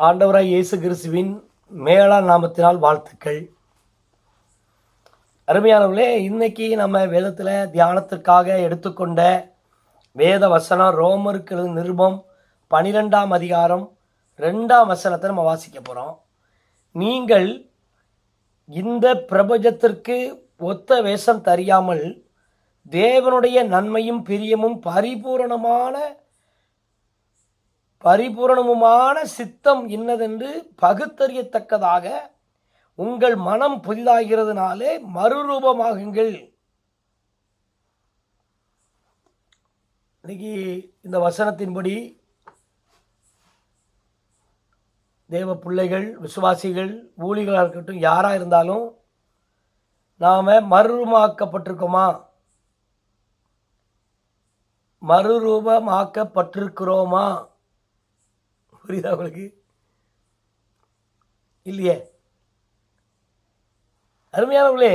ஆண்டவராய் இயேசு கிறிஸ்துவின் மேலான நாமத்தினால் வாழ்த்துக்கள். அருமையானவர்களே, இன்னைக்கு நம்ம வேதத்தில் தியானத்திற்காக எடுத்துக்கொண்ட வேத வசனம் ரோமருக்கு எழுதின நிருபம் 12ஆம் அதிகாரம் 2ஆம் வசனத்தை நம்ம வாசிக்க போகிறோம். நீங்கள் இந்த பிரபஞ்சத்திற்கு ஒத்த வேஷம் தெரியாமல் தேவனுடைய நன்மையும் பிரியமும் பரிபூரணமுமான சித்தம் இன்னதென்று பகுத்தறியத்தக்கதாக உங்கள் மனம் புதிதாகிறதுனாலே மறுரூபமாகுங்கள். இன்னைக்கு இந்த வசனத்தின்படி தேவ பிள்ளைகள், விசுவாசிகள், ஊழிகளாக இருக்கட்டும், யாராக இருந்தாலும் நாம் மறுரூபமாக்கப்பட்டிருக்கோமா? மறுரூபமாக்கப்பட்டிருக்கிறோமா? புரியுதா உங்களுக்கு? இல்லையே. அருமையானவர்களே,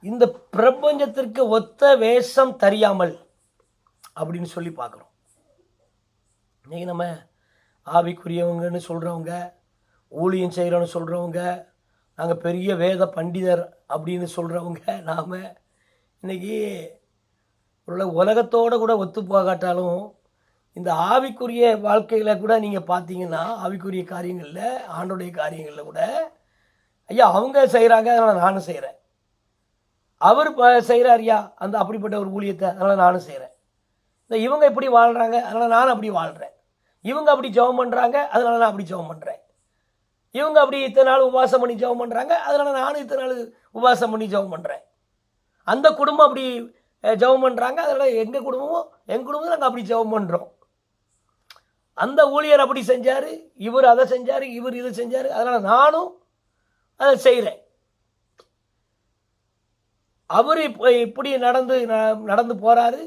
இந்த பிரபஞ்சத்திற்கு ஒத்த வேஷம் தெரியாமல் அப்படின்னு சொல்லி பார்க்குறோம். இன்னைக்கு நம்ம ஆவிக்குரியவங்கன்னு சொல்கிறவங்க, ஊழியம் செய்கிறோன்னு சொல்கிறவங்க, நாங்கள் பெரிய வேத பண்டிதர் அப்படின்னு சொல்கிறவங்க, நாம் இன்னைக்கு உலகத்தோடு கூட ஒத்து போகாட்டாலும் இந்த ஆவிக்குரிய வாழ்க்கையில் கூட நீங்கள் பார்த்தீங்கன்னா, ஆவிக்குரிய காரியங்களில், ஆண்டோடைய காரியங்களில் கூட ஐயா அவங்க செய்கிறாங்க, அதனால் நானும் செய்கிறேன். அவர் செய்கிறாரியா அந்த அப்படிப்பட்ட ஒரு ஊழியத்தை, அதனால் நானும் செய்கிறேன். இந்த இவங்க இப்படி வாழ்கிறாங்க, அதனால் நானும் அப்படி வாழ்கிறேன். இவங்க அப்படி ஜெபம் பண்ணுறாங்க, அதனால் நான் அப்படி ஜெபம் பண்ணுறேன். இவங்க அப்படி இத்தனை நாள் உபவாசம் பண்ணி ஜெபம் பண்ணுறாங்க, அதனால் நானும் இத்தனை நாள் உபவாசம் பண்ணி ஜெபம் பண்ணுறேன். அந்த குடும்பம் அப்படி ஜெபம் பண்ணுறாங்க, அதனால் எங்கள் குடும்பத்தில் நாங்கள் அப்படி ஜெபம் பண்ணுறோம். அந்த ஊழியர் அப்படி செஞ்சார், இவர் அதை செஞ்சார், இவர் இதை செஞ்சார், அதனால் நானும் அதை செய்கிறேன். அவர் இப்படி நடந்து போகிறாரு,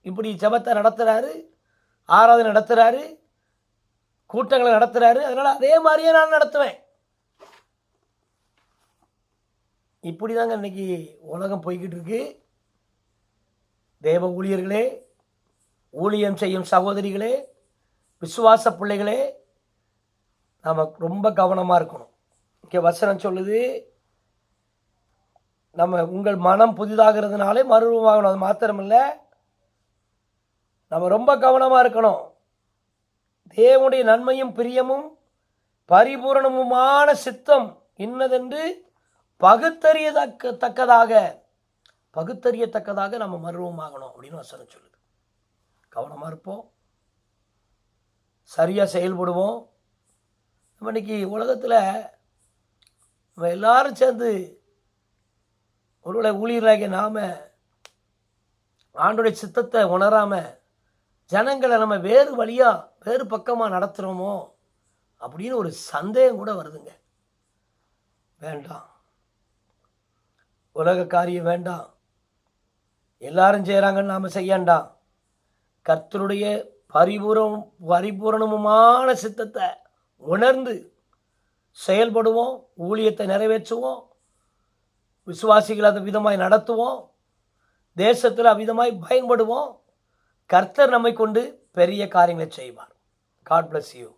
இப்படி ஜெபத்தை நடத்துகிறாரு, ஆராதனை நடத்துகிறாரு, கூட்டங்களை நடத்துகிறாரு, அதனால் அதே மாதிரியே நான் நடத்துவேன். இப்படி தாங்க இன்னைக்கு உலகம் போய்கிட்டு இருக்கு. தேவ ஊழியர்களே, ஊழியம் செய்யும் சகோதரிகளே, விசுவாச பிள்ளைகளே, நாம் ரொம்ப கவனமாக இருக்கணும். இங்கே வசனம் சொல்லுது, நம்ம உங்கள் மனம் புதிதாகிறதுனாலே மறுரூபமாகணும். அது மாத்திரமில்லை, நம்ம ரொம்ப கவனமாக இருக்கணும். தேவனுடைய நன்மையும் பிரியமும் பரிபூரணமுமான சித்தம் இன்னதென்று பகுத்தறியத்தக்கதாக நம்ம மறுரூபமாகணும் அப்படின்னு வசனம் சொல்லுது. கவனமாக இருப்போம், சரியாக செயல்படுவோம். நம்ம இன்னைக்கு உலகத்தில் நம்ம எல்லாரும் சேர்ந்து ஒருவேளை ஊழியராகிய நாம் ஆண்டோடைய சித்தத்தை உணராமல் ஜனங்களை நம்ம வேறு பக்கமாக நடத்துகிறோமோ அப்படின்னு ஒரு சந்தேகம் கூட வருதுங்க. வேண்டாம், உலக காரியம் வேண்டாம், எல்லாரும் செய்கிறாங்கன்னு நாம் செய்யாண்டாம். கர்த்தருடைய பரிபூரணமுமான சித்தத்தை உணர்ந்து செயல்படுவோம், ஊழியத்தை நிறைவேற்றுவோம், விசுவாசிகள் அதை விதமாய் நடத்துவோம், தேசத்தில் அவ்விதமாய் பயன்படுவோம். கர்த்தர் நம்மை கொண்டு பெரிய காரியங்களை செய்வார். God bless you.